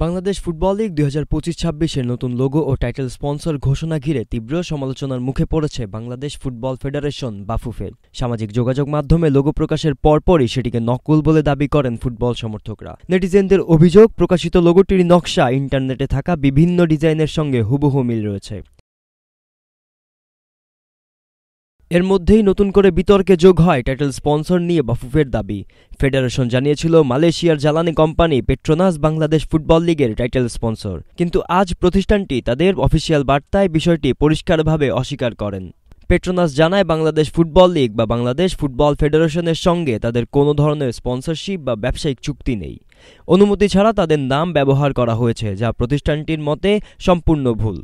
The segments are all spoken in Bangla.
বাংলাদেশ ফুটবল লীগ ২০২৫-২৬-এর নতুন লোগো ও টাইটেল স্পন্সর ঘোষণা ঘিরে তীব্র সমালোচনার মুখে পড়েছে বাংলাদেশ ফুটবল ফেডারেশন বাফুফে। সামাজিক যোগাযোগ মাধ্যমে লোগো প্রকাশের পরপরই সেটিকে নকল বলে দাবি করেন ফুটবল সমর্থকরা। নেটিজেনদের অভিযোগ, প্রকাশিত লোগোটির নকশা ইন্টারনেটে থাকা বিভিন্ন ডিজাইনের সঙ্গে হুবহু মিল রয়েছে। এর মধ্যেই নতুন করে বিতর্কে যোগ হয় টাইটেল স্পন্সর নিয়ে বাফুফের দাবি। ফেডারেশন জানিয়েছিল মালয়েশিয়ার জ্বালানি কোম্পানি পেট্রোনাস বাংলাদেশ ফুটবল লিগের টাইটেল স্পন্সর, কিন্তু আজ প্রতিষ্ঠানটি তাদের অফিসিয়াল বার্তায় বিষয়টি পরিষ্কারভাবে অস্বীকার করেন। পেট্রোনাস জানায় বাংলাদেশ ফুটবল লিগ বা বাংলাদেশ ফুটবল ফেডারেশনের সঙ্গে তাদের কোনো ধরনের স্পন্সরশিপ বা ব্যবসায়িক চুক্তি নেই। অনুমতি ছাড়া তাদের নাম ব্যবহার করা হয়েছে, যা প্রতিষ্ঠানটির মতে সম্পূর্ণ ভুল।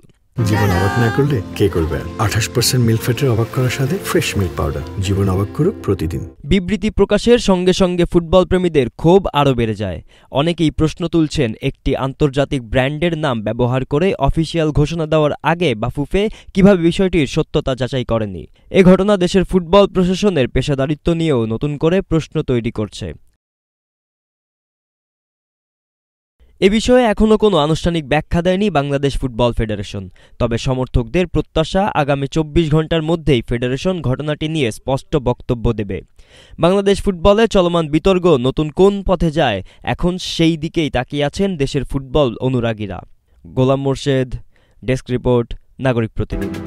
জীবন অবাক না করলে কে করবে? 28% মিল্ক ফ্যাটের অবাক করার সাথে ফ্রেশ মিল্ক পাউডার। জীবন অবাক করুক প্রতিদিন। বিবৃতি প্রকাশের সঙ্গে সঙ্গে ফুটবল প্রেমীদের ক্ষোভ আরও বেড়ে যায়। অনেকেই প্রশ্ন তুলছেন, একটি আন্তর্জাতিক ব্র্যান্ডের নাম ব্যবহার করে অফিসিয়াল ঘোষণা দেওয়ার আগে বাফুফে কিভাবে বিষয়টির সত্যতা যাচাই করেনি। এ ঘটনা দেশের ফুটবল প্রশাসনের পেশাদারিত্ব নিয়েও নতুন করে প্রশ্ন তৈরি করছে। এ বিষয়ে এখনও কোনো আনুষ্ঠানিক ব্যাখ্যা দেয়নি বাংলাদেশ ফুটবল ফেডারেশন। তবে সমর্থকদের প্রত্যাশা, আগামী ২৪ ঘন্টার মধ্যেই ফেডারেশন ঘটনাটি নিয়ে স্পষ্ট বক্তব্য দেবে। বাংলাদেশ ফুটবলে চলমান বিতর্ক নতুন কোন পথে যায়, এখন সেই দিকেই তাকিয়ে আছেন দেশের ফুটবল অনুরাগীরা। গোলাম মোর্শেদ, ডেস্ক রিপোর্ট, নাগরিক প্রতিনিধি।